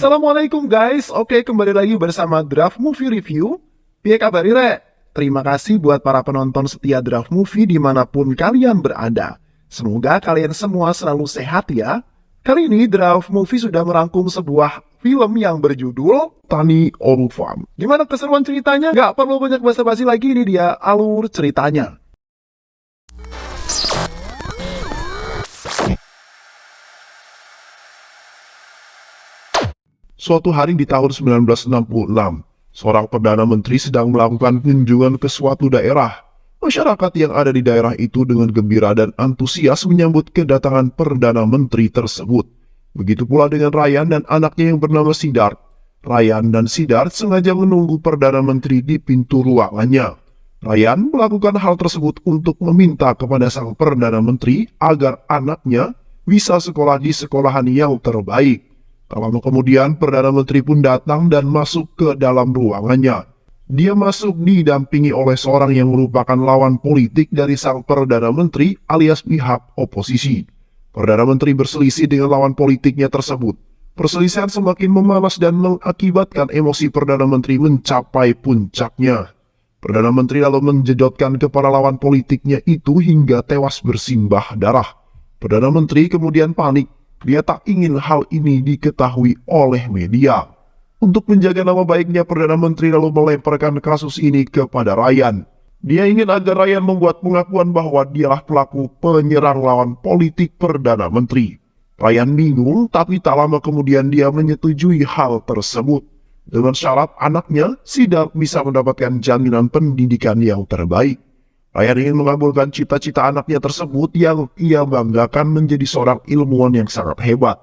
Assalamualaikum guys, oke kembali lagi bersama Draft Movie Review. Piye kabar Re? Terima kasih buat para penonton setia Draft Movie dimanapun kalian berada. Semoga kalian semua selalu sehat ya. Kali ini Draft Movie sudah merangkum sebuah film yang berjudul Tani Orufam. Gimana keseruan ceritanya? Gak perlu banyak basa-basi lagi, ini dia alur ceritanya. Suatu hari di tahun 1966, seorang Perdana Menteri sedang melakukan kunjungan ke suatu daerah. Masyarakat yang ada di daerah itu dengan gembira dan antusias menyambut kedatangan Perdana Menteri tersebut. Begitu pula dengan Ryan dan anaknya yang bernama Siddharth. Ryan dan Siddharth sengaja menunggu Perdana Menteri di pintu ruangannya. Ryan melakukan hal tersebut untuk meminta kepada sang Perdana Menteri agar anaknya bisa sekolah di sekolahan yang terbaik. Lama kemudian Perdana Menteri pun datang dan masuk ke dalam ruangannya. Dia masuk didampingi oleh seorang yang merupakan lawan politik dari sang Perdana Menteri alias pihak oposisi. Perdana Menteri berselisih dengan lawan politiknya tersebut. Perselisihan semakin memanas dan mengakibatkan emosi Perdana Menteri mencapai puncaknya. Perdana Menteri lalu menjedotkan kepala lawan politiknya itu hingga tewas bersimbah darah. Perdana Menteri kemudian panik. Dia tak ingin hal ini diketahui oleh media. Untuk menjaga nama baiknya, Perdana Menteri lalu melemparkan kasus ini kepada Ryan. Dia ingin agar Ryan membuat pengakuan bahwa dialah pelaku penyerang lawan politik Perdana Menteri. Ryan bingung, tapi tak lama kemudian dia menyetujui hal tersebut. Dengan syarat anaknya, Siddharth bisa mendapatkan jaminan pendidikan yang terbaik. Ryan ingin mengabulkan cita-cita anaknya tersebut yang ia banggakan menjadi seorang ilmuwan yang sangat hebat.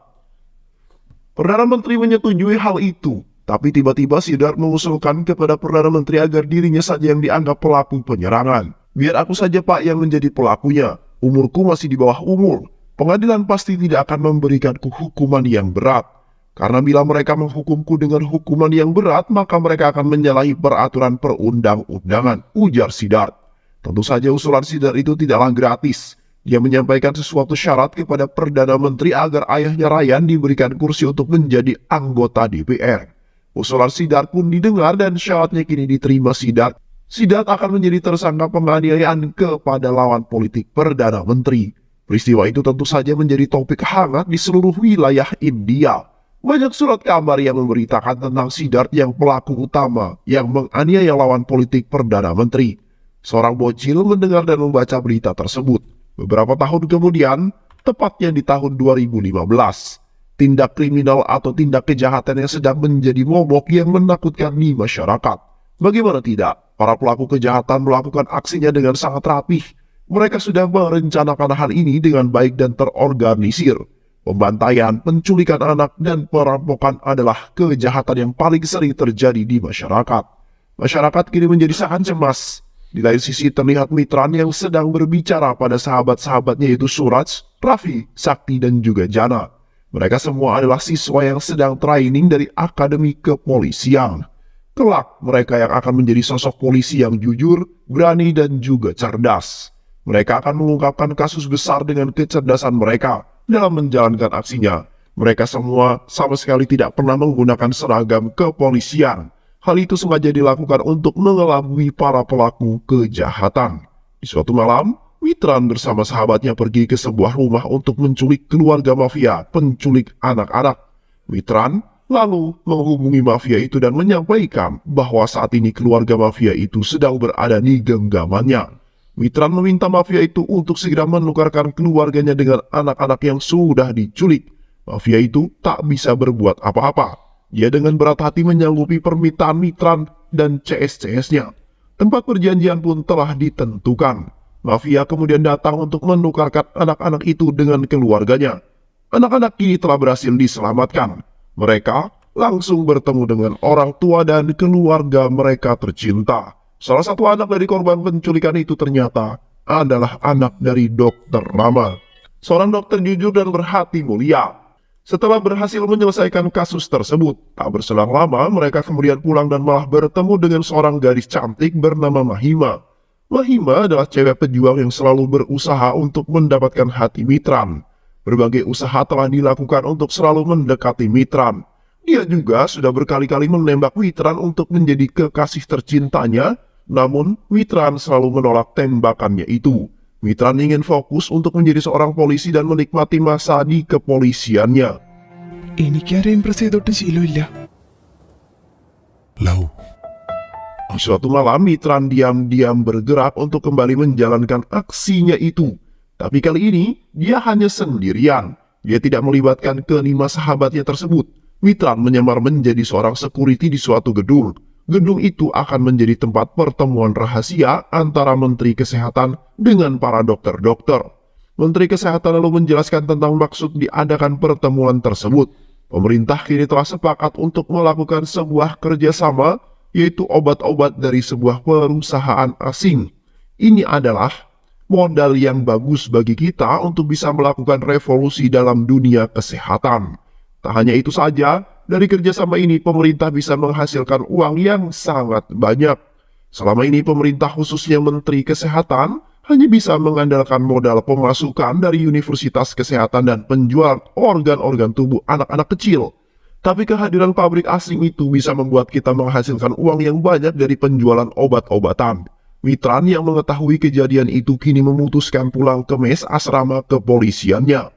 Perdana Menteri menyetujui hal itu, tapi tiba-tiba Siddharth mengusulkan kepada Perdana Menteri agar dirinya saja yang dianggap pelaku penyerangan. Biar aku saja Pak yang menjadi pelakunya, umurku masih di bawah umur. Pengadilan pasti tidak akan memberikanku hukuman yang berat. Karena bila mereka menghukumku dengan hukuman yang berat, maka mereka akan menyalahi peraturan perundang-undangan, ujar Siddharth. Tentu saja usulan Siddharth itu tidaklah gratis. Dia menyampaikan sesuatu syarat kepada Perdana Menteri agar ayahnya Ryan diberikan kursi untuk menjadi anggota DPR. Usulan Siddharth pun didengar dan syaratnya kini diterima Siddharth. Siddharth akan menjadi tersangka penganiayaan kepada lawan politik Perdana Menteri. Peristiwa itu tentu saja menjadi topik hangat di seluruh wilayah India. Banyak surat kabar yang memberitakan tentang Siddharth yang pelaku utama yang menganiaya lawan politik Perdana Menteri. Seorang bocil mendengar dan membaca berita tersebut. Beberapa tahun kemudian, tepatnya di tahun 2015, tindak kriminal atau tindak kejahatan yang sedang menjadi momok yang menakutkan di masyarakat. Bagaimana tidak, para pelaku kejahatan melakukan aksinya dengan sangat rapih. Mereka sudah merencanakan hal ini dengan baik dan terorganisir. Pembantaian, penculikan anak, dan perampokan adalah kejahatan yang paling sering terjadi di masyarakat. Masyarakat kini menjadi sangat cemas. Di lain sisi terlihat Mitran yang sedang berbicara pada sahabat-sahabatnya yaitu Suraj, Raffi, Sakti, dan juga Jana. Mereka semua adalah siswa yang sedang training dari Akademi Kepolisian. Kelak, mereka yang akan menjadi sosok polisi yang jujur, berani, dan juga cerdas. Mereka akan mengungkapkan kasus besar dengan kecerdasan mereka dalam menjalankan aksinya. Mereka semua sama sekali tidak pernah menggunakan seragam kepolisian. Hal itu sengaja dilakukan untuk mengelabui para pelaku kejahatan. Di suatu malam, Mitran bersama sahabatnya pergi ke sebuah rumah untuk menculik keluarga mafia penculik anak-anak. Mitran lalu menghubungi mafia itu dan menyampaikan bahwa saat ini keluarga mafia itu sedang berada di genggamannya. Mitran meminta mafia itu untuk segera menukarkan keluarganya dengan anak-anak yang sudah diculik. Mafia itu tak bisa berbuat apa-apa. Dia dengan berat hati menyanggupi permintaan Mitran dan CS-CS-nya. Tempat perjanjian pun telah ditentukan. Mafia kemudian datang untuk menukarkan anak-anak itu dengan keluarganya. Anak-anak ini telah berhasil diselamatkan. Mereka langsung bertemu dengan orang tua dan keluarga mereka tercinta. Salah satu anak dari korban penculikan itu ternyata adalah anak dari Dokter Rama. Seorang dokter jujur dan berhati mulia. Setelah berhasil menyelesaikan kasus tersebut, tak berselang lama mereka kemudian pulang dan malah bertemu dengan seorang gadis cantik bernama Mahima. Mahima adalah cewek pejuang yang selalu berusaha untuk mendapatkan hati Mitran. Berbagai usaha telah dilakukan untuk selalu mendekati Mitran. Dia juga sudah berkali-kali menembak Mitran untuk menjadi kekasih tercintanya, namun Mitran selalu menolak tembakannya itu. Mitran ingin fokus untuk menjadi seorang polisi dan menikmati masa di kepolisiannya. എനിക്കാരെയും പ്രസ് ചെയ്തിട്ട് ശീലമില്ല. Lau, Di suatu malam, Mitran diam-diam bergerak untuk kembali menjalankan aksinya itu. Tapi kali ini, dia hanya sendirian. Dia tidak melibatkan kelima sahabatnya tersebut. Mitran menyamar menjadi seorang security di suatu gedung. Gedung itu akan menjadi tempat pertemuan rahasia antara Menteri Kesehatan dengan para dokter-dokter. Menteri Kesehatan lalu menjelaskan tentang maksud diadakan pertemuan tersebut. Pemerintah kini telah sepakat untuk melakukan sebuah kerjasama, yaitu obat-obat dari sebuah perusahaan asing. Ini adalah modal yang bagus bagi kita untuk bisa melakukan revolusi dalam dunia kesehatan. Tak hanya itu saja, dari kerjasama ini pemerintah bisa menghasilkan uang yang sangat banyak. Selama ini pemerintah khususnya Menteri Kesehatan hanya bisa mengandalkan modal pemasukan dari Universitas Kesehatan dan penjualan organ-organ tubuh anak-anak kecil. Tapi kehadiran pabrik asing itu bisa membuat kita menghasilkan uang yang banyak dari penjualan obat-obatan. Mitran yang mengetahui kejadian itu kini memutuskan pulang ke mes asrama kepolisiannya.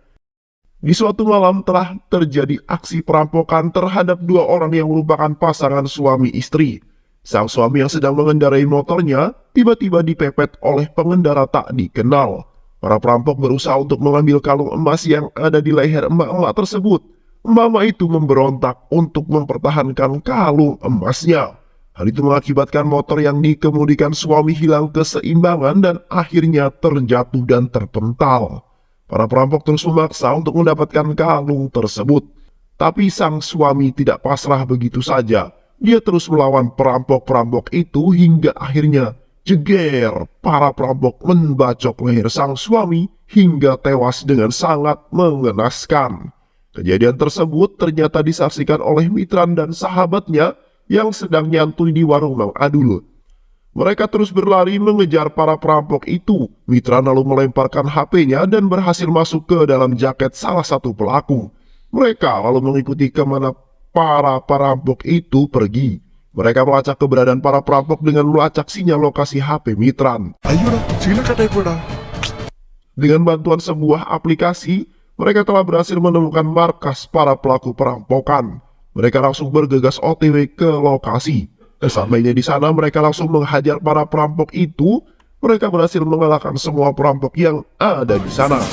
Di suatu malam telah terjadi aksi perampokan terhadap dua orang yang merupakan pasangan suami istri. Sang suami yang sedang mengendarai motornya tiba-tiba dipepet oleh pengendara tak dikenal. Para perampok berusaha untuk mengambil kalung emas yang ada di leher emak-emak tersebut. Mama itu memberontak untuk mempertahankan kalung emasnya. Hal itu mengakibatkan motor yang dikemudikan suami hilang keseimbangan dan akhirnya terjatuh dan terpental. Para perampok terus memaksa untuk mendapatkan kalung tersebut. Tapi sang suami tidak pasrah begitu saja. Dia terus melawan perampok-perampok itu hingga akhirnya jeger. Para perampok membacok leher sang suami hingga tewas dengan sangat mengenaskan. Kejadian tersebut ternyata disaksikan oleh Mitran dan sahabatnya yang sedang nyantui di warung Mang Adul. Mereka terus berlari mengejar para perampok itu. Mitran lalu melemparkan HP-nya dan berhasil masuk ke dalam jaket salah satu pelaku. Mereka lalu mengikuti kemana para perampok itu pergi. Mereka melacak keberadaan para perampok dengan melacak sinyal lokasi HP Mitran. ayo dah, silakan naik dah. Dengan bantuan sebuah aplikasi, mereka telah berhasil menemukan markas para pelaku perampokan. Mereka langsung bergegas OTW ke lokasi. Sesampainya di sana, mereka langsung menghajar para perampok itu. Mereka berhasil mengalahkan semua perampok yang ada di sana.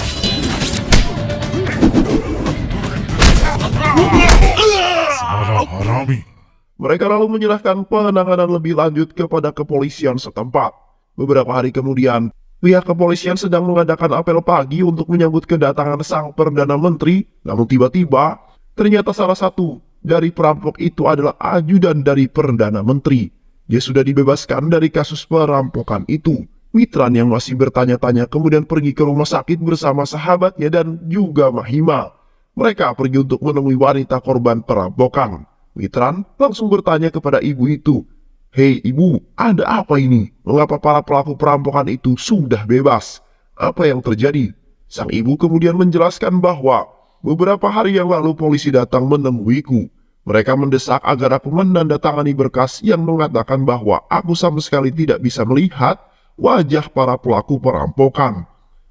Sarah Harami. Mereka lalu menyerahkan penanganan lebih lanjut kepada kepolisian setempat. Beberapa hari kemudian, pihak kepolisian sedang mengadakan apel pagi untuk menyambut kedatangan sang Perdana Menteri. Namun tiba-tiba, ternyata salah satu dari perampok itu adalah ajudan dari Perdana Menteri. Dia sudah dibebaskan dari kasus perampokan itu. Mitran yang masih bertanya-tanya kemudian pergi ke rumah sakit bersama sahabatnya dan juga Mahima. Mereka pergi untuk menemui wanita korban perampokan. Mitran langsung bertanya kepada ibu itu, "Hei ibu, ada apa ini? Mengapa para pelaku perampokan itu sudah bebas? Apa yang terjadi?" Sang ibu kemudian menjelaskan bahwa beberapa hari yang lalu polisi datang menemuiku. Mereka mendesak agar aku menandatangani berkas yang mengatakan bahwa aku sama sekali tidak bisa melihat wajah para pelaku perampokan.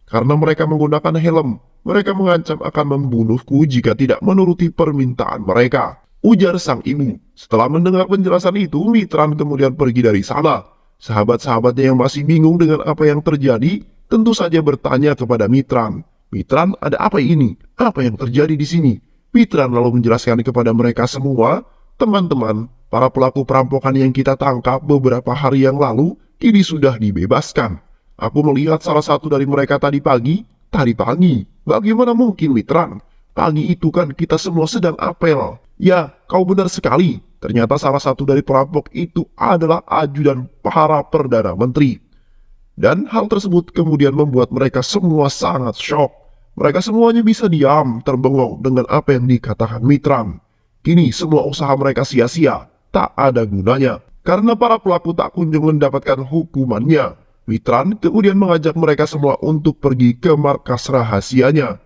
Karena mereka menggunakan helm, mereka mengancam akan membunuhku jika tidak menuruti permintaan mereka, ujar sang ibu. Setelah mendengar penjelasan itu, Mitran kemudian pergi dari sana. Sahabat-sahabatnya yang masih bingung dengan apa yang terjadi, tentu saja bertanya kepada Mitran. "Mitran, ada apa ini? Apa yang terjadi di sini?" Mitran lalu menjelaskan kepada mereka semua, "Teman-teman, para pelaku perampokan yang kita tangkap beberapa hari yang lalu, kini sudah dibebaskan. Aku melihat salah satu dari mereka tadi pagi. Tadi pagi? Bagaimana mungkin, Mitran? Pagi itu kan kita semua sedang apel." "Ya, kau benar sekali. Ternyata salah satu dari perampok itu adalah ajudan para Perdana Menteri." Dan hal tersebut kemudian membuat mereka semua sangat syok. Mereka semuanya bisa diam, terbengong dengan apa yang dikatakan Mitran. Kini semua usaha mereka sia-sia, tak ada gunanya. Karena para pelaku tak kunjung mendapatkan hukumannya. Mitran kemudian mengajak mereka semua untuk pergi ke markas rahasianya.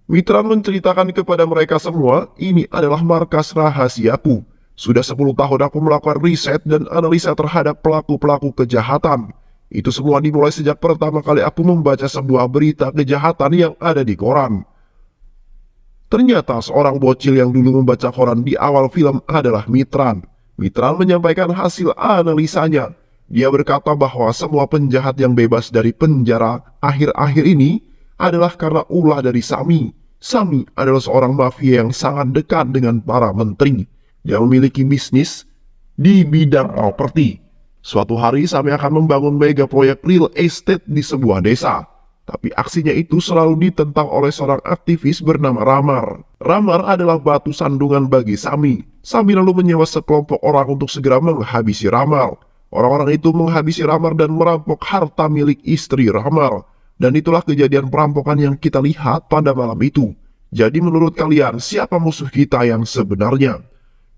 Mitran menceritakan kepada mereka semua, ini adalah markas rahasiaku. Sudah 10 tahun aku melakukan riset dan analisa terhadap pelaku-pelaku kejahatan. Itu semua dimulai sejak pertama kali aku membaca sebuah berita kejahatan yang ada di koran. Ternyata seorang bocil yang dulu membaca koran di awal film adalah Mitran. Mitran menyampaikan hasil analisanya. Dia berkata bahwa semua penjahat yang bebas dari penjara akhir-akhir ini adalah karena ulah dari Sami. Sami adalah seorang mafia yang sangat dekat dengan para menteri. Dia memiliki bisnis di bidang properti. Suatu hari Sami akan membangun mega proyek real estate di sebuah desa. Tapi aksinya itu selalu ditentang oleh seorang aktivis bernama Ramar. Ramar adalah batu sandungan bagi Sami. Sami lalu menyewa sekelompok orang untuk segera menghabisi Ramar. Orang-orang itu menghabisi Ramar dan merampok harta milik istri Ramar. Dan itulah kejadian perampokan yang kita lihat pada malam itu. Jadi menurut kalian, siapa musuh kita yang sebenarnya?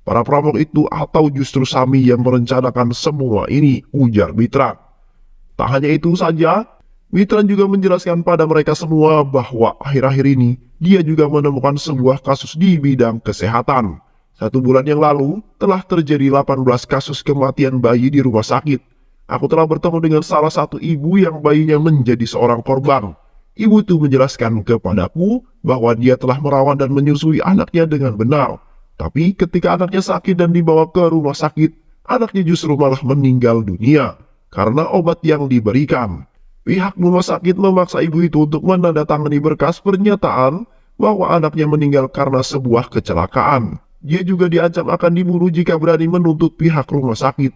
Para perampok itu atau justru Sami yang merencanakan semua ini, ujar Mitran. Tak hanya itu saja, Mitran juga menjelaskan pada mereka semua bahwa akhir-akhir ini dia juga menemukan sebuah kasus di bidang kesehatan. 1 bulan yang lalu telah terjadi 18 kasus kematian bayi di rumah sakit. Aku telah bertemu dengan salah satu ibu yang bayinya menjadi seorang korban. Ibu itu menjelaskan kepadaku bahwa dia telah merawat dan menyusui anaknya dengan benar. Tapi ketika anaknya sakit dan dibawa ke rumah sakit, anaknya justru malah meninggal dunia karena obat yang diberikan. Pihak rumah sakit memaksa ibu itu untuk menandatangani berkas pernyataan bahwa anaknya meninggal karena sebuah kecelakaan. Dia juga diancam akan dibunuh jika berani menuntut pihak rumah sakit.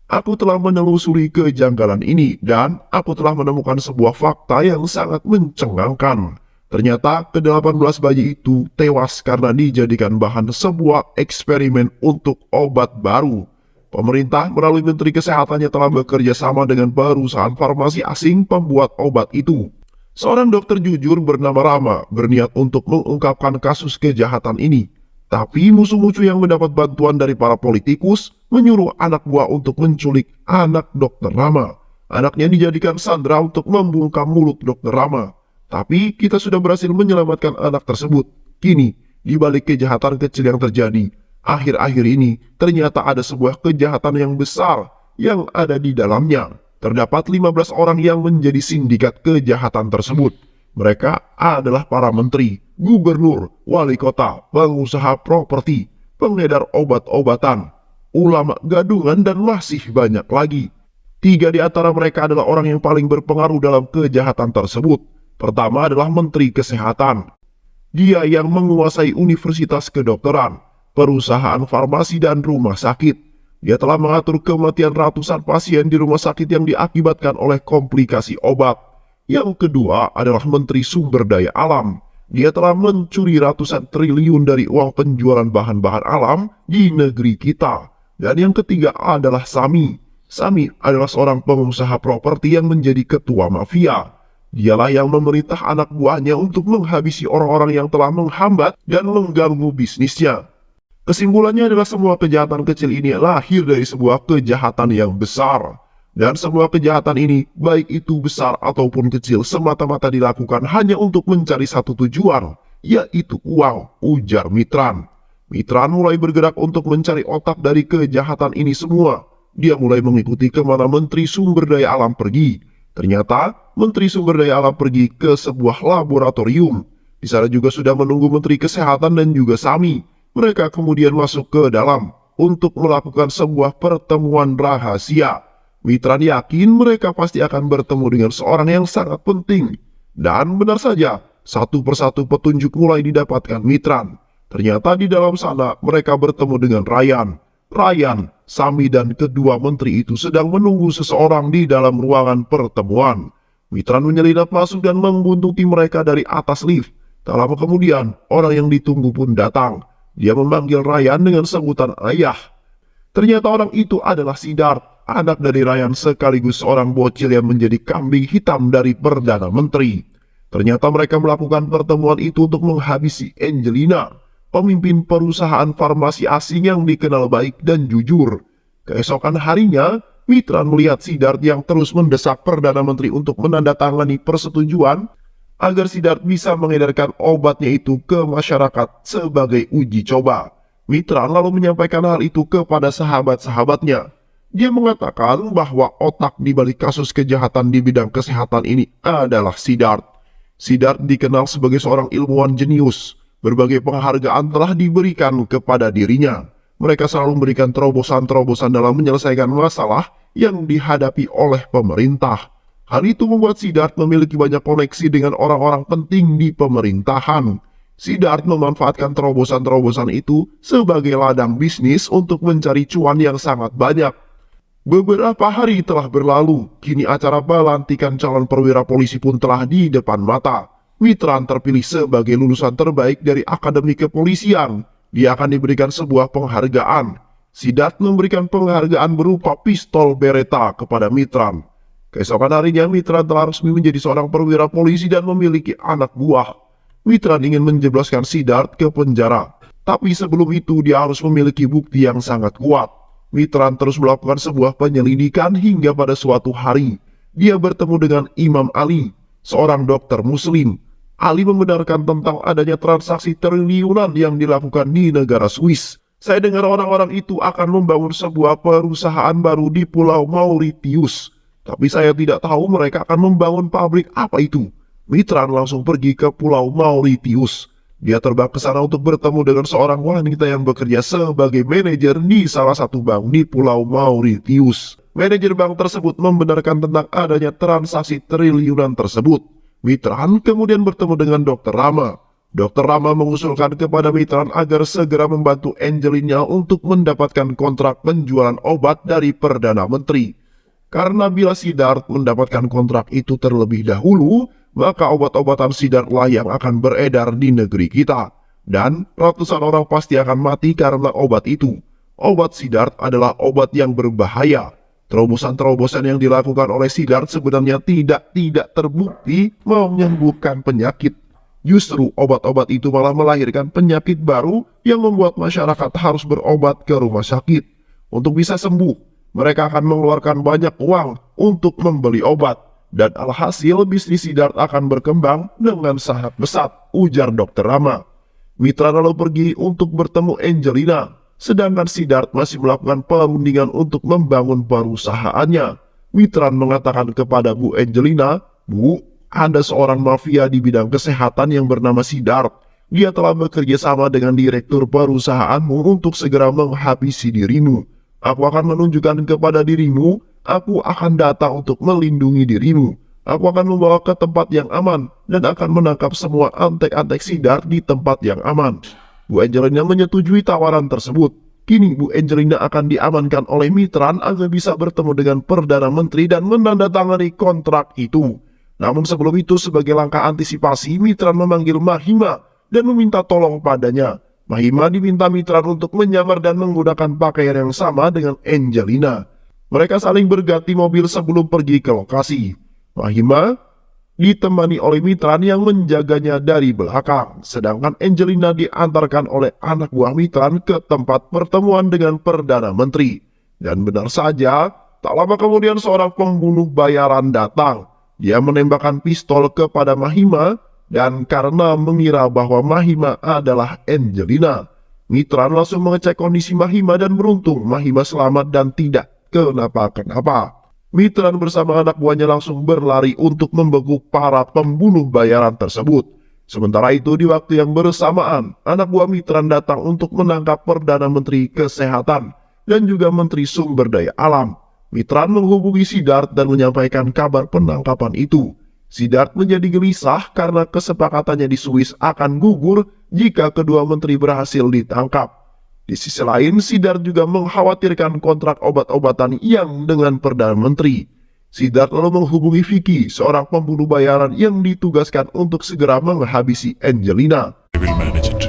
Aku telah menelusuri kejanggalan ini dan aku telah menemukan sebuah fakta yang sangat mencengangkan. Ternyata ke-18 bayi itu tewas karena dijadikan bahan sebuah eksperimen untuk obat baru. Pemerintah melalui Menteri Kesehatannya telah bekerja sama dengan perusahaan farmasi asing pembuat obat itu. Seorang dokter jujur bernama Rama berniat untuk mengungkapkan kasus kejahatan ini. Tapi musuh-musuh yang mendapat bantuan dari para politikus menyuruh anak buah untuk menculik anak dokter Rama. Anaknya dijadikan sandera untuk membungkam mulut dokter Rama. Tapi kita sudah berhasil menyelamatkan anak tersebut. Kini, di balik kejahatan kecil yang terjadi, akhir-akhir ini ternyata ada sebuah kejahatan yang besar yang ada di dalamnya. Terdapat 15 orang yang menjadi sindikat kejahatan tersebut. Mereka adalah para menteri, gubernur, wali kota, pengusaha properti, pengedar obat-obatan, ulama gadungan, dan masih banyak lagi. 3 di antara mereka adalah orang yang paling berpengaruh dalam kejahatan tersebut. Pertama adalah Menteri Kesehatan. Dia yang menguasai universitas kedokteran, perusahaan farmasi, dan rumah sakit. Dia telah mengatur kematian ratusan pasien di rumah sakit yang diakibatkan oleh komplikasi obat. Yang kedua adalah Menteri Sumber Daya Alam. Dia telah mencuri ratusan triliun dari uang penjualan bahan-bahan alam di negeri kita. Dan yang ketiga adalah Sami. Sami adalah seorang pengusaha properti yang menjadi ketua mafia. Dialah yang memerintah anak buahnya untuk menghabisi orang-orang yang telah menghambat dan mengganggu bisnisnya. Kesimpulannya adalah semua kejahatan kecil ini lahir dari sebuah kejahatan yang besar. Dan semua kejahatan ini, baik itu besar ataupun kecil, semata-mata dilakukan hanya untuk mencari satu tujuan, yaitu uang, ujar Mitran. Mitran mulai bergerak untuk mencari otak dari kejahatan ini semua. Dia mulai mengikuti kemana Menteri Sumber Daya Alam pergi. Ternyata, Menteri Sumber Daya Alam pergi ke sebuah laboratorium. Di sana juga sudah menunggu Menteri Kesehatan dan juga Sami. Mereka kemudian masuk ke dalam untuk melakukan sebuah pertemuan rahasia. Mitran yakin mereka pasti akan bertemu dengan seorang yang sangat penting. Dan benar saja, satu persatu petunjuk mulai didapatkan Mitran. Ternyata di dalam sana mereka bertemu dengan Ryan. Ryan, Sami, dan kedua menteri itu sedang menunggu seseorang di dalam ruangan pertemuan. Mitran menyelinap masuk dan membuntuti mereka dari atas lift. Tak lama kemudian, orang yang ditunggu pun datang. Dia memanggil Ryan dengan sebutan ayah. Ternyata orang itu adalah Siddharth, anak dari Ryan sekaligus seorang bocil yang menjadi kambing hitam dari Perdana Menteri. Ternyata mereka melakukan pertemuan itu untuk menghabisi Angelina, pemimpin perusahaan farmasi asing yang dikenal baik dan jujur. Keesokan harinya, Mitran melihat Siddharth yang terus mendesak Perdana Menteri untuk menandatangani persetujuan agar Siddharth bisa mengedarkan obatnya itu ke masyarakat sebagai uji coba. Mitran lalu menyampaikan hal itu kepada sahabat-sahabatnya. Dia mengatakan bahwa otak di balik kasus kejahatan di bidang kesehatan ini adalah Siddharth. Siddharth dikenal sebagai seorang ilmuwan jenius. Berbagai penghargaan telah diberikan kepada dirinya. Mereka selalu memberikan terobosan-terobosan dalam menyelesaikan masalah yang dihadapi oleh pemerintah. Hal itu membuat Siddharth memiliki banyak koneksi dengan orang-orang penting di pemerintahan. Siddharth memanfaatkan terobosan-terobosan itu sebagai ladang bisnis untuk mencari cuan yang sangat banyak. Beberapa hari telah berlalu, kini acara pelantikan calon perwira polisi pun telah di depan mata. Mitran terpilih sebagai lulusan terbaik dari Akademi Kepolisian. Dia akan diberikan sebuah penghargaan. Siddharth memberikan penghargaan berupa pistol Beretta kepada Mitran. Keesokan harinya Mitran telah resmi menjadi seorang perwira polisi dan memiliki anak buah. Mitran ingin menjebloskan Siddharth ke penjara. Tapi sebelum itu dia harus memiliki bukti yang sangat kuat. Mitran terus melakukan sebuah penyelidikan hingga pada suatu hari, dia bertemu dengan Imam Ali, seorang dokter muslim. Ali membenarkan tentang adanya transaksi triliunan yang dilakukan di negara Swiss. Saya dengar orang-orang itu akan membangun sebuah perusahaan baru di Pulau Mauritius. Tapi saya tidak tahu mereka akan membangun pabrik apa itu. Mitran langsung pergi ke Pulau Mauritius. Dia terbang ke sana untuk bertemu dengan seorang wanita yang bekerja sebagai manajer di salah satu bank di Pulau Mauritius. Manajer bank tersebut membenarkan tentang adanya transaksi triliunan tersebut. Mitran kemudian bertemu dengan Dr. Rama. Dr. Rama mengusulkan kepada Mitran agar segera membantu Angelina untuk mendapatkan kontrak penjualan obat dari Perdana Menteri. Karena bila Siddharth mendapatkan kontrak itu terlebih dahulu, maka obat-obatan Siddharth lah yang akan beredar di negeri kita. Dan ratusan orang pasti akan mati karena obat itu. Obat Siddharth adalah obat yang berbahaya. Terobosan-terobosan yang dilakukan oleh Siddharth sebenarnya tidak terbukti menyembuhkan penyakit. Justru obat-obat itu malah melahirkan penyakit baru yang membuat masyarakat harus berobat ke rumah sakit. Untuk bisa sembuh, mereka akan mengeluarkan banyak uang untuk membeli obat. Dan alhasil bisnis Siddharth akan berkembang dengan sangat pesat, ujar Dr. Rama. Mitra lalu pergi untuk bertemu Angelina, sedangkan Siddharth masih melakukan perundingan untuk membangun perusahaannya. Mitran mengatakan kepada Bu Angelina, "Bu, ada seorang mafia di bidang kesehatan yang bernama Siddharth. Dia telah bekerja sama dengan direktur perusahaanmu untuk segera menghabisi dirimu. Aku akan menunjukkan kepada dirimu. Aku akan datang untuk melindungi dirimu. Aku akan membawa ke tempat yang aman dan akan menangkap semua antek-antek Siddharth di tempat yang aman." Bu Angelina menyetujui tawaran tersebut. Kini Bu Angelina akan diamankan oleh Mitran agar bisa bertemu dengan Perdana Menteri dan menandatangani kontrak itu. Namun sebelum itu, sebagai langkah antisipasi, Mitran memanggil Mahima dan meminta tolong padanya. Mahima diminta Mitran untuk menyamar dan menggunakan pakaian yang sama dengan Angelina. Mereka saling berganti mobil sebelum pergi ke lokasi. Mahima ditemani oleh Mitran yang menjaganya dari belakang, sedangkan Angelina diantarkan oleh anak buah Mitran ke tempat pertemuan dengan Perdana Menteri. Dan benar saja, tak lama kemudian seorang pembunuh bayaran datang. Dia menembakkan pistol kepada Mahima, dan karena mengira bahwa Mahima adalah Angelina, Mitran langsung mengecek kondisi Mahima dan beruntung Mahima selamat dan tidak kenapa-kenapa. Mitran bersama anak buahnya langsung berlari untuk membekuk para pembunuh bayaran tersebut. Sementara itu di waktu yang bersamaan, anak buah Mitran datang untuk menangkap Perdana Menteri Kesehatan dan juga Menteri Sumber Daya Alam. Mitran menghubungi Siddharth dan menyampaikan kabar penangkapan itu. Siddharth menjadi gelisah karena kesepakatannya di Swiss akan gugur jika kedua menteri berhasil ditangkap. Di sisi lain, Siddharth juga mengkhawatirkan kontrak obat-obatan yang dengan Perdana Menteri. Siddharth lalu menghubungi Vicky, seorang pembunuh bayaran yang ditugaskan untuk segera menghabisi Angelina. I will manage it.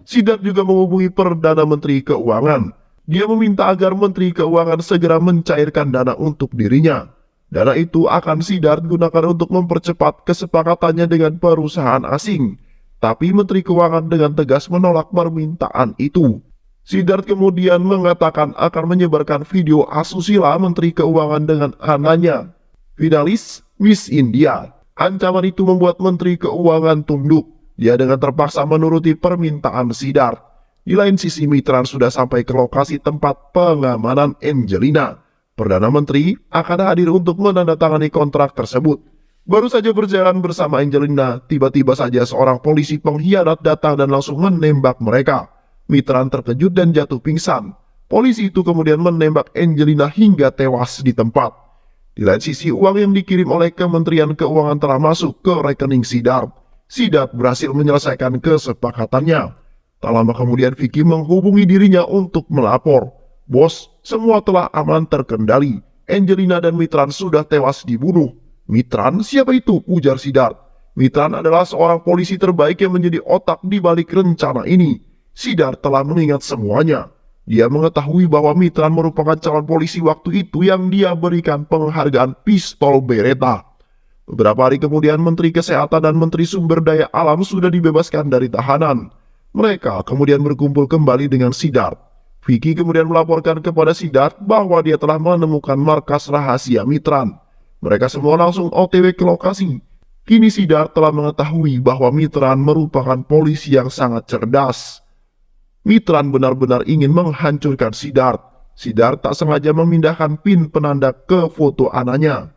Siddharth juga menghubungi Perdana Menteri Keuangan. Dia meminta agar Menteri Keuangan segera mencairkan dana untuk dirinya. Dana itu akan Siddharth gunakan untuk mempercepat kesepakatannya dengan perusahaan asing. Tapi Menteri Keuangan dengan tegas menolak permintaan itu. Siddharth kemudian mengatakan akan menyebarkan video asusila Menteri Keuangan dengan anaknya, finalis Miss India. Ancaman itu membuat Menteri Keuangan tunduk. Dia dengan terpaksa menuruti permintaan Siddharth. Di lain sisi, Mitran sudah sampai ke lokasi tempat pengamanan Angelina. Perdana Menteri akan hadir untuk menandatangani kontrak tersebut. Baru saja berjalan bersama Angelina, tiba-tiba saja seorang polisi pengkhianat datang dan langsung menembak mereka. Mitran terkejut dan jatuh pingsan. Polisi itu kemudian menembak Angelina hingga tewas di tempat. Di lain sisi, uang yang dikirim oleh Kementerian Keuangan telah masuk ke rekening Siddharth. Siddharth berhasil menyelesaikan kesepakatannya. Tak lama kemudian Vicky menghubungi dirinya untuk melapor. Bos, semua telah aman terkendali. Angelina dan Mitran sudah tewas dibunuh. Mitran, siapa itu? Ujar Siddharth. Mitran adalah seorang polisi terbaik yang menjadi otak di balik rencana ini. Siddharth telah mengingat semuanya. Dia mengetahui bahwa Mitran merupakan calon polisi waktu itu yang dia berikan penghargaan pistol Beretta. Beberapa hari kemudian Menteri Kesehatan dan Menteri Sumber Daya Alam sudah dibebaskan dari tahanan. Mereka kemudian berkumpul kembali dengan Siddharth. Vicky kemudian melaporkan kepada Siddharth bahwa dia telah menemukan markas rahasia Mitran. Mereka semua langsung OTW ke lokasi. Kini Siddharth telah mengetahui bahwa Mitran merupakan polisi yang sangat cerdas. Mitran benar-benar ingin menghancurkan Siddharth. Siddharth tak sengaja memindahkan pin penanda ke foto anaknya.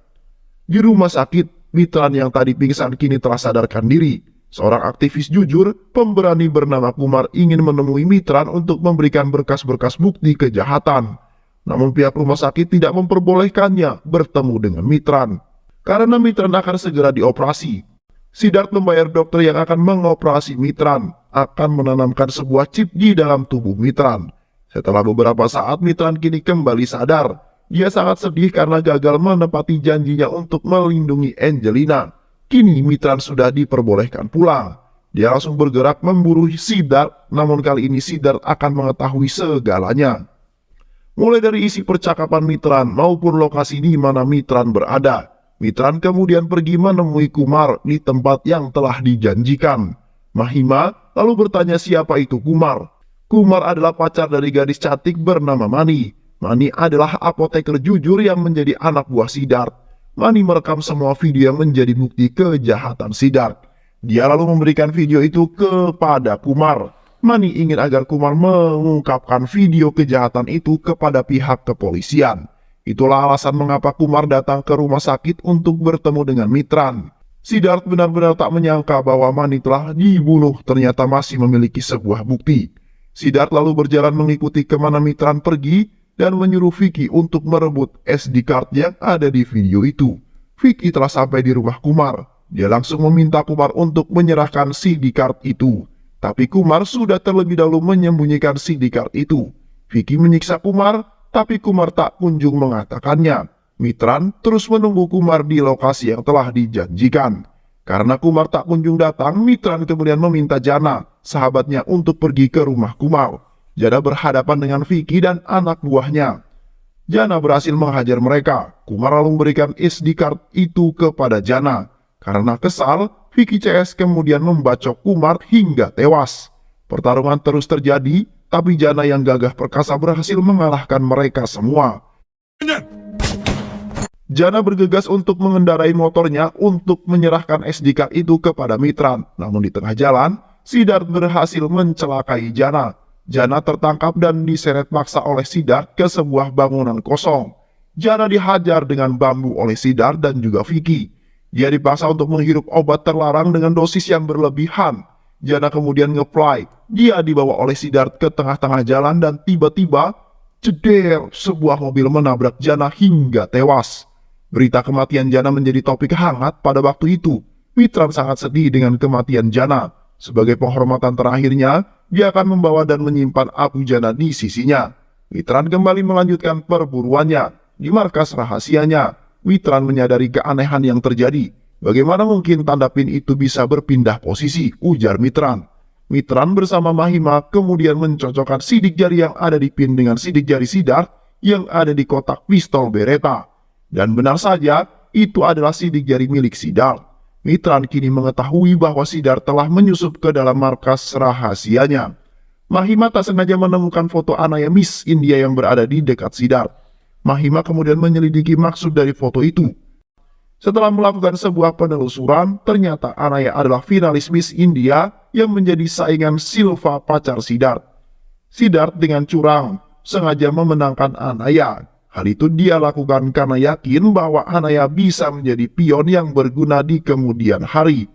Di rumah sakit, Mitran yang tadi pingsan kini telah sadarkan diri. Seorang aktivis jujur, pemberani bernama Kumar ingin menemui Mitran untuk memberikan berkas-berkas bukti kejahatan. Namun pihak rumah sakit tidak memperbolehkannya bertemu dengan Mitran. Karena Mitran akan segera dioperasi. Siddharth membayar dokter yang akan mengoperasi Mitran, akan menanamkan sebuah chip di dalam tubuh Mitran. Setelah beberapa saat, Mitran kini kembali sadar. Dia sangat sedih karena gagal menepati janjinya untuk melindungi Angelina. Kini Mitran sudah diperbolehkan pulang. Dia langsung bergerak memburu Siddharth, namun kali ini Siddharth akan mengetahui segalanya. Mulai dari isi percakapan Mitran maupun lokasi di mana Mitran berada. Mitran kemudian pergi menemui Kumar di tempat yang telah dijanjikan. Mahima lalu bertanya siapa itu Kumar. Kumar adalah pacar dari gadis cantik bernama Mani. Mani adalah apoteker jujur yang menjadi anak buah Siddharth. Mani merekam semua video yang menjadi bukti kejahatan Siddharth. Dia lalu memberikan video itu kepada Kumar. Mani ingin agar Kumar mengungkapkan video kejahatan itu kepada pihak kepolisian. Itulah alasan mengapa Kumar datang ke rumah sakit untuk bertemu dengan Mitran. Siddharth benar-benar tak menyangka bahwa Mani telah dibunuh, ternyata masih memiliki sebuah bukti. Siddharth lalu berjalan mengikuti kemana Mitran pergi dan menyuruh Vicky untuk merebut SD card yang ada di video itu. Vicky telah sampai di rumah Kumar. Dia langsung meminta Kumar untuk menyerahkan CD card itu. Tapi Kumar sudah terlebih dahulu menyembunyikan CD card itu. Vicky menyiksa Kumar, tapi Kumar tak kunjung mengatakannya. Mitran terus menunggu Kumar di lokasi yang telah dijanjikan. Karena Kumar tak kunjung datang, Mitran kemudian meminta Jana, sahabatnya, untuk pergi ke rumah Kumar. Jana berhadapan dengan Vicky dan anak buahnya. Jana berhasil menghajar mereka. Kumar lalu memberikan SD card itu kepada Jana. Karena kesal, Vicky CS kemudian membacok Kumar hingga tewas. Pertarungan terus terjadi, tapi Jana yang gagah perkasa berhasil mengalahkan mereka semua. Jana bergegas untuk mengendarai motornya untuk menyerahkan SD card itu kepada Mitran. Namun di tengah jalan, Siddharth berhasil mencelakai Jana. Jana tertangkap dan diseret paksa oleh Siddharth ke sebuah bangunan kosong. Jana dihajar dengan bambu oleh Siddharth dan juga Vicky. Dia dipaksa untuk menghirup obat terlarang dengan dosis yang berlebihan. Jana kemudian nge-fly. Dia dibawa oleh Siddharth ke tengah-tengah jalan dan tiba-tiba, jeder, sebuah mobil menabrak Jana hingga tewas. Berita kematian Jana menjadi topik hangat pada waktu itu. Mitran sangat sedih dengan kematian Jana. Sebagai penghormatan terakhirnya, dia akan membawa dan menyimpan Abu Jana di sisinya. Mitran kembali melanjutkan perburuannya. Di markas rahasianya, Mitran menyadari keanehan yang terjadi. Bagaimana mungkin tanda pin itu bisa berpindah posisi, ujar Mitran. Mitran bersama Mahima kemudian mencocokkan sidik jari yang ada di pin dengan sidik jari Siddharth yang ada di kotak pistol Beretta. Dan benar saja, itu adalah sidik jari milik Siddharth. Mitran kini mengetahui bahwa Siddharth telah menyusup ke dalam markas rahasianya. Mahima tak sengaja menemukan foto Anaya Miss India yang berada di dekat Siddharth. Mahima kemudian menyelidiki maksud dari foto itu. Setelah melakukan sebuah penelusuran, ternyata Anaya adalah finalis Miss India yang menjadi saingan Silva pacar Siddharth. Siddharth dengan curang sengaja memenangkan Anaya. Hal itu dia lakukan karena yakin bahwa Anaya bisa menjadi pion yang berguna di kemudian hari.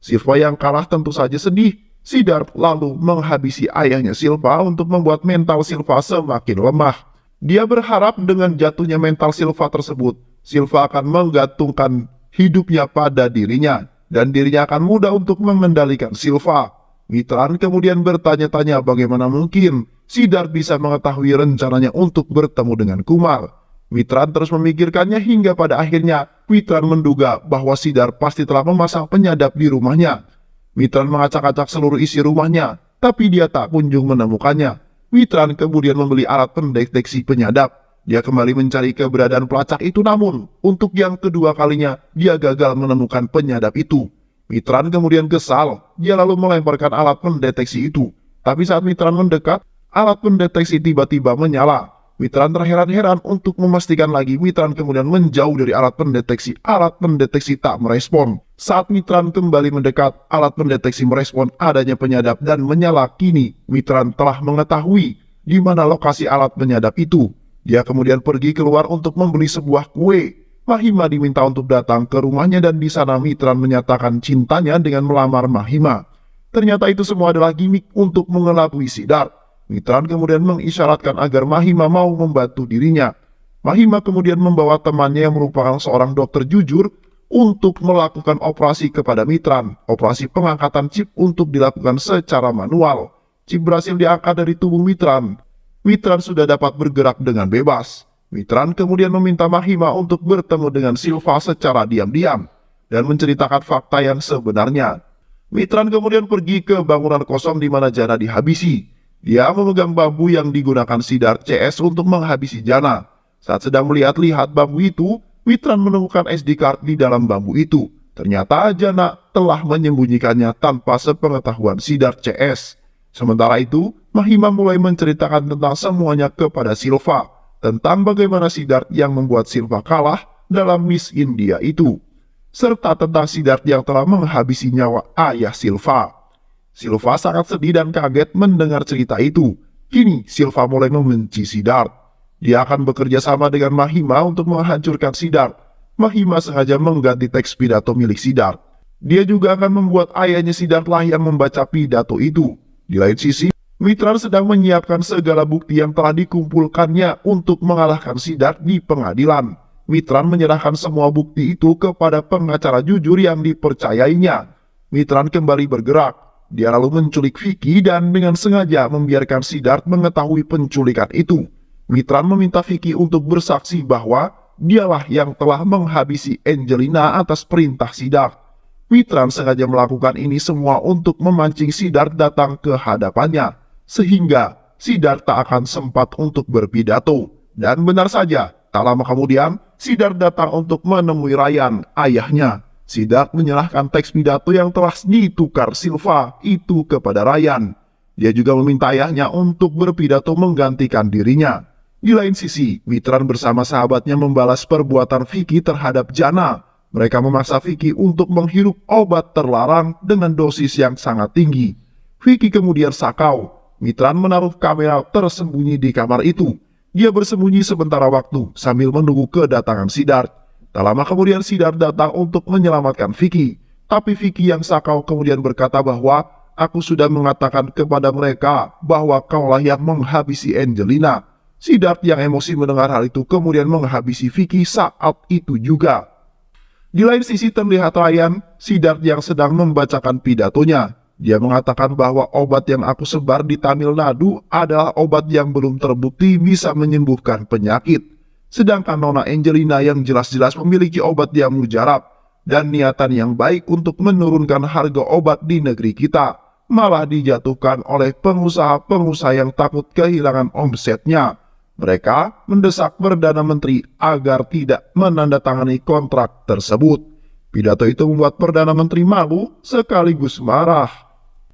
Silva yang kalah tentu saja sedih. Siddharth lalu menghabisi ayahnya Silva untuk membuat mental Silva semakin lemah. Dia berharap dengan jatuhnya mental Silva tersebut, Silva akan menggantungkan hidupnya pada dirinya, dan dirinya akan mudah untuk mengendalikan Silva. Mitran kemudian bertanya-tanya bagaimana mungkin Siddharth bisa mengetahui rencananya untuk bertemu dengan Kumar. Mitran terus memikirkannya hingga pada akhirnya Mitran menduga bahwa Siddharth pasti telah memasang penyadap di rumahnya. Mitran mengacak-acak seluruh isi rumahnya, tapi dia tak kunjung menemukannya. Mitran kemudian membeli alat pendeteksi penyadap. Dia kembali mencari keberadaan pelacak itu, namun untuk yang kedua kalinya dia gagal menemukan penyadap itu. Mitran kemudian kesal, dia lalu melemparkan alat pendeteksi itu. Tapi saat Mitran mendekat, alat pendeteksi tiba-tiba menyala. Mitran terheran-heran untuk memastikan lagi. Mitran kemudian menjauh dari alat pendeteksi. Alat pendeteksi tak merespon. Saat Mitran kembali mendekat, alat pendeteksi merespon adanya penyadap dan menyala. Kini Mitran telah mengetahui di mana lokasi alat penyadap itu. Dia kemudian pergi keluar untuk membeli sebuah kue. Mahima diminta untuk datang ke rumahnya dan di sana Mitran menyatakan cintanya dengan melamar Mahima. Ternyata itu semua adalah gimik untuk mengelabui Siddharth. Mitran kemudian mengisyaratkan agar Mahima mau membantu dirinya. Mahima kemudian membawa temannya yang merupakan seorang dokter jujur untuk melakukan operasi kepada Mitran. Operasi pengangkatan chip untuk dilakukan secara manual. Chip berhasil diangkat dari tubuh Mitran. Mitran sudah dapat bergerak dengan bebas. Mitran kemudian meminta Mahima untuk bertemu dengan Silva secara diam-diam dan menceritakan fakta yang sebenarnya. Mitran kemudian pergi ke bangunan kosong di mana Jana dihabisi. Dia memegang bambu yang digunakan Siddharth CS untuk menghabisi Jana. Saat sedang melihat-lihat bambu itu, Mitran menemukan SD card di dalam bambu itu. Ternyata Jana telah menyembunyikannya tanpa sepengetahuan Siddharth CS. Sementara itu, Mahima mulai menceritakan tentang semuanya kepada Silva. Tentang bagaimana Siddharth yang membuat Silva kalah dalam Miss India itu. Serta tentang Siddharth yang telah menghabisi nyawa ayah Silva. Silva sangat sedih dan kaget mendengar cerita itu. Kini Silva mulai membenci Siddharth. Dia akan bekerja sama dengan Mahima untuk menghancurkan Siddharth. Mahima sengaja mengganti teks pidato milik Siddharth. Dia juga akan membuat ayahnya Siddharth lah yang membaca pidato itu. Di lain sisi, Mitran sedang menyiapkan segala bukti yang telah dikumpulkannya untuk mengalahkan Siddharth di pengadilan. Mitran menyerahkan semua bukti itu kepada pengacara jujur yang dipercayainya. Mitran kembali bergerak. Dia lalu menculik Vicky dan dengan sengaja membiarkan Siddharth mengetahui penculikan itu. Mitran meminta Vicky untuk bersaksi bahwa dialah yang telah menghabisi Angelina atas perintah Siddharth. Mitran sengaja melakukan ini semua untuk memancing Siddharth datang ke hadapannya, sehingga Siddharth tak akan sempat untuk berpidato. Dan benar saja, tak lama kemudian Siddharth datang untuk menemui Ryan, ayahnya. Siddharth menyerahkan teks pidato yang telah ditukar Silva itu kepada Ryan. Dia juga meminta ayahnya untuk berpidato menggantikan dirinya. Di lain sisi, Mitran bersama sahabatnya membalas perbuatan Vicky terhadap Jana. Mereka memaksa Vicky untuk menghirup obat terlarang dengan dosis yang sangat tinggi. Vicky kemudian sakau. Mitran menaruh kamera tersembunyi di kamar itu. Dia bersembunyi sementara waktu sambil menunggu kedatangan Siddharth. Tak lama kemudian Siddharth datang untuk menyelamatkan Vicky. Tapi Vicky yang sakau kemudian berkata bahwa aku sudah mengatakan kepada mereka bahwa kaulah yang menghabisi Angelina. Siddharth yang emosi mendengar hal itu kemudian menghabisi Vicky saat itu juga. Di lain sisi terlihat Ryan, Siddharth yang sedang membacakan pidatonya. Dia mengatakan bahwa obat yang aku sebar di Tamil Nadu adalah obat yang belum terbukti bisa menyembuhkan penyakit. Sedangkan Nona Angelina yang jelas-jelas memiliki obat yang mujarab dan niatan yang baik untuk menurunkan harga obat di negeri kita, malah dijatuhkan oleh pengusaha-pengusaha yang takut kehilangan omsetnya. Mereka mendesak Perdana Menteri agar tidak menandatangani kontrak tersebut. Pidato itu membuat Perdana Menteri malu sekaligus marah.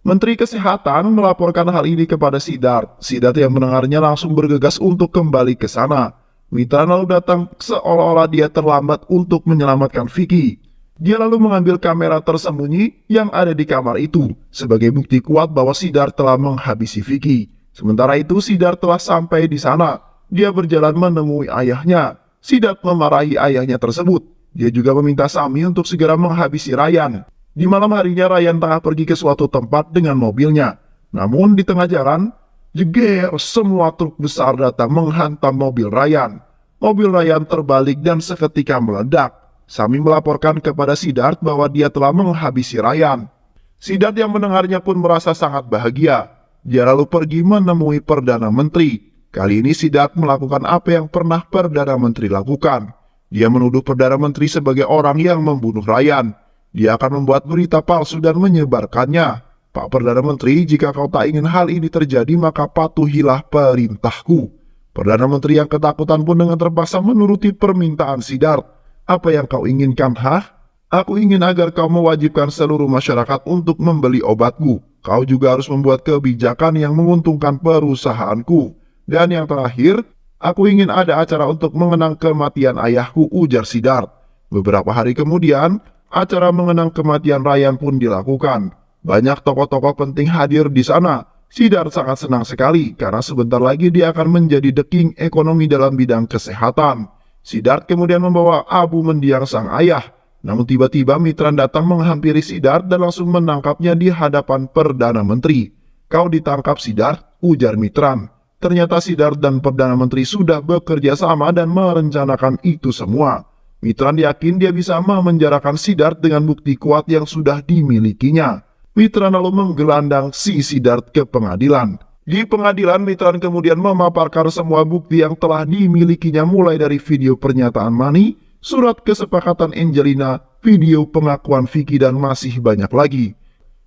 Menteri Kesehatan melaporkan hal ini kepada Siddharth. Siddharth yang mendengarnya langsung bergegas untuk kembali ke sana. Mitran lalu datang seolah-olah dia terlambat untuk menyelamatkan Vicky. Dia lalu mengambil kamera tersembunyi yang ada di kamar itu sebagai bukti kuat bahwa Siddharth telah menghabisi Vicky. Sementara itu Siddharth telah sampai di sana. Dia berjalan menemui ayahnya. Siddharth memarahi ayahnya tersebut. Dia juga meminta Sami untuk segera menghabisi Ryan. Di malam harinya Ryan tengah pergi ke suatu tempat dengan mobilnya. Namun di tengah jalan, jeger, semua truk besar datang menghantam mobil Ryan. Mobil Ryan terbalik dan seketika meledak. Sami melaporkan kepada Siddharth bahwa dia telah menghabisi Ryan. Siddharth yang mendengarnya pun merasa sangat bahagia. Dia lalu pergi menemui Perdana Menteri. Kali ini Siddharth melakukan apa yang pernah Perdana Menteri lakukan. Dia menuduh Perdana Menteri sebagai orang yang membunuh Ryan. Dia akan membuat berita palsu dan menyebarkannya. Pak Perdana Menteri, jika kau tak ingin hal ini terjadi, maka patuhilah perintahku. Perdana Menteri yang ketakutan pun dengan terpaksa menuruti permintaan Siddharth. Apa yang kau inginkan, hah? Aku ingin agar kau mewajibkan seluruh masyarakat untuk membeli obatku. Kau juga harus membuat kebijakan yang menguntungkan perusahaanku. Dan yang terakhir, aku ingin ada acara untuk mengenang kematian ayahku, ujar Siddharth. Beberapa hari kemudian, acara mengenang kematian Ryan pun dilakukan. Banyak tokoh-tokoh penting hadir di sana. Siddharth sangat senang sekali karena sebentar lagi dia akan menjadi the king ekonomi dalam bidang kesehatan. Siddharth kemudian membawa Abu mendiang sang ayah. Namun tiba-tiba Mitran datang menghampiri Siddharth dan langsung menangkapnya di hadapan Perdana Menteri. Kau ditangkap Siddharth, ujar Mitran. Ternyata Siddharth dan Perdana Menteri sudah bekerja sama dan merencanakan itu semua. Mitran yakin dia bisa memenjarakan Siddharth dengan bukti kuat yang sudah dimilikinya. Mitran lalu menggelandang si Siddharth ke pengadilan. Di pengadilan, Mitran kemudian memaparkan semua bukti yang telah dimilikinya mulai dari video pernyataan Manny, surat kesepakatan Angelina, video pengakuan Vicky dan masih banyak lagi.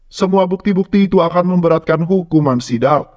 Semua bukti-bukti itu akan memberatkan hukuman Siddharth.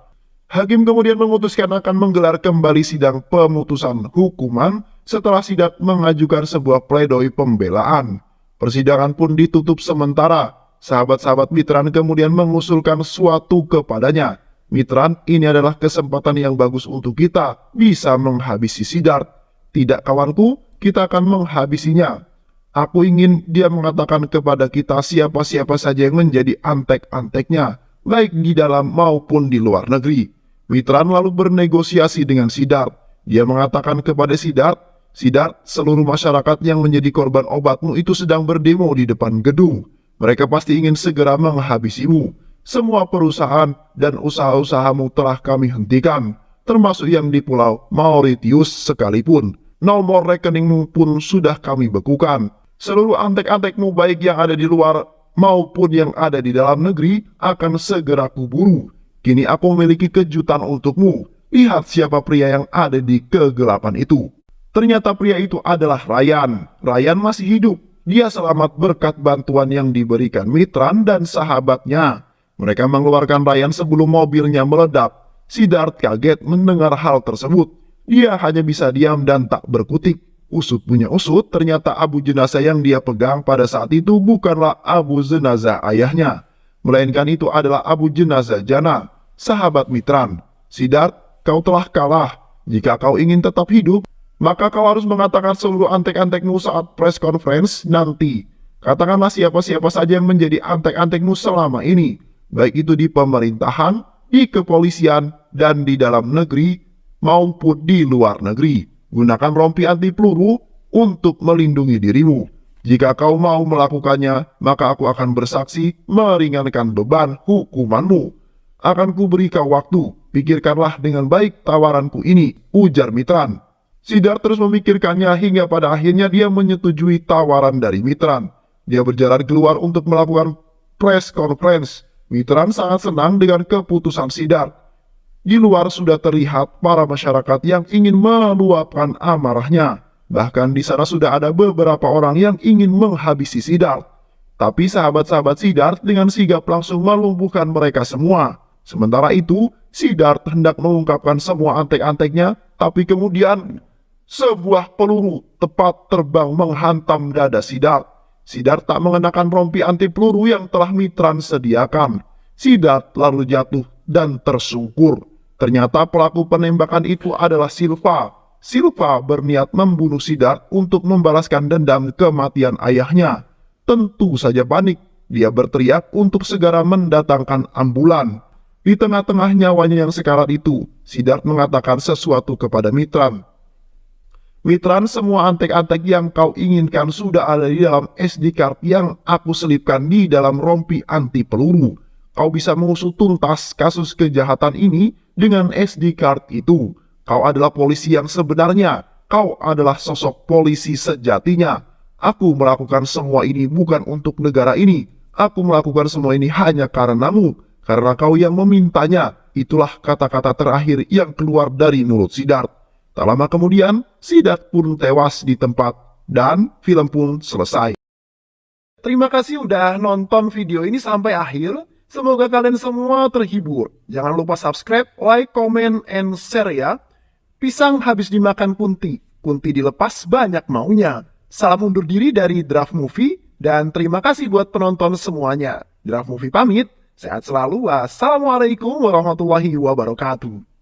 Hakim kemudian memutuskan akan menggelar kembali sidang pemutusan hukuman setelah Siddharth mengajukan sebuah pledoi pembelaan. Persidangan pun ditutup sementara. Sahabat-sahabat Mitran kemudian mengusulkan suatu kepadanya. Mitran, ini adalah kesempatan yang bagus untuk kita bisa menghabisi Siddharth. Tidak kawanku, kita akan menghabisinya. Aku ingin dia mengatakan kepada kita siapa-siapa saja yang menjadi antek-anteknya, baik di dalam maupun di luar negeri. Mitran lalu bernegosiasi dengan Siddharth. Dia mengatakan kepada Siddharth, Siddharth, seluruh masyarakat yang menjadi korban obatmu itu sedang berdemo di depan gedung. Mereka pasti ingin segera menghabisimu. Semua perusahaan dan usaha-usahamu telah kami hentikan, termasuk yang di Pulau Mauritius sekalipun. Nomor rekeningmu pun sudah kami bekukan. Seluruh antek-antekmu baik yang ada di luar maupun yang ada di dalam negeri akan segera kuburu. Kini aku memiliki kejutan untukmu. Lihat siapa pria yang ada di kegelapan itu. Ternyata pria itu adalah Ryan. Ryan masih hidup. Dia selamat berkat bantuan yang diberikan Mitran dan sahabatnya. Mereka mengeluarkan Ryan sebelum mobilnya meledak. Siddharth kaget mendengar hal tersebut. Dia hanya bisa diam dan tak berkutik. Usut punya usut, ternyata abu jenazah yang dia pegang pada saat itu bukanlah abu jenazah ayahnya. Melainkan itu adalah abu jenazah Jana, sahabat Mitran. Siddharth, kau telah kalah. Jika kau ingin tetap hidup, maka kau harus mengatakan seluruh antek-antekmu saat press conference nanti. Katakanlah siapa-siapa saja yang menjadi antek-antekmu selama ini, baik itu di pemerintahan, di kepolisian, dan di dalam negeri maupun di luar negeri. Gunakan rompi anti peluru untuk melindungi dirimu. Jika kau mau melakukannya, maka aku akan bersaksi meringankan beban hukumanmu. Akan kuberi kau waktu, pikirkanlah dengan baik tawaranku ini, ujar Mitran. Siddharth terus memikirkannya hingga pada akhirnya dia menyetujui tawaran dari Mitran. Dia berjalan keluar untuk melakukan press conference. Mitran sangat senang dengan keputusan Siddharth. Di luar sudah terlihat para masyarakat yang ingin meluapkan amarahnya. Bahkan di sana sudah ada beberapa orang yang ingin menghabisi Siddharth. Tapi sahabat-sahabat Siddharth dengan sigap langsung melumpuhkan mereka semua. Sementara itu, Siddharth hendak mengungkapkan semua antek-anteknya, tapi kemudian sebuah peluru tepat terbang menghantam dada Siddharth. Siddharth tak mengenakan rompi anti peluru yang telah Mitran sediakan. Siddharth lalu jatuh dan tersungkur. Ternyata pelaku penembakan itu adalah Silva. Silva berniat membunuh Siddharth untuk membalaskan dendam kematian ayahnya. Tentu saja panik. Dia berteriak untuk segera mendatangkan ambulan. Di tengah-tengah nyawanya yang sekarat itu, Siddharth mengatakan sesuatu kepada Mitran. Mitran, semua antek-antek yang kau inginkan sudah ada di dalam SD card yang aku selipkan di dalam rompi anti peluru. Kau bisa mengusut tuntas kasus kejahatan ini dengan SD card itu. Kau adalah polisi yang sebenarnya. Kau adalah sosok polisi sejatinya. Aku melakukan semua ini bukan untuk negara ini. Aku melakukan semua ini hanya karenamu. Karena kau yang memintanya. Itulah kata-kata terakhir yang keluar dari mulut Siddharth. Tak lama kemudian, Siddharth pun tewas di tempat. Dan film pun selesai. Terima kasih udah nonton video ini sampai akhir. Semoga kalian semua terhibur. Jangan lupa subscribe, like, comment, and share ya. Pisang habis dimakan kunti. Kunti dilepas banyak maunya. Salam undur diri dari Draft Movie. Dan terima kasih buat penonton semuanya. Draft Movie pamit. Sehat selalu. Wassalamualaikum warahmatullahi wabarakatuh.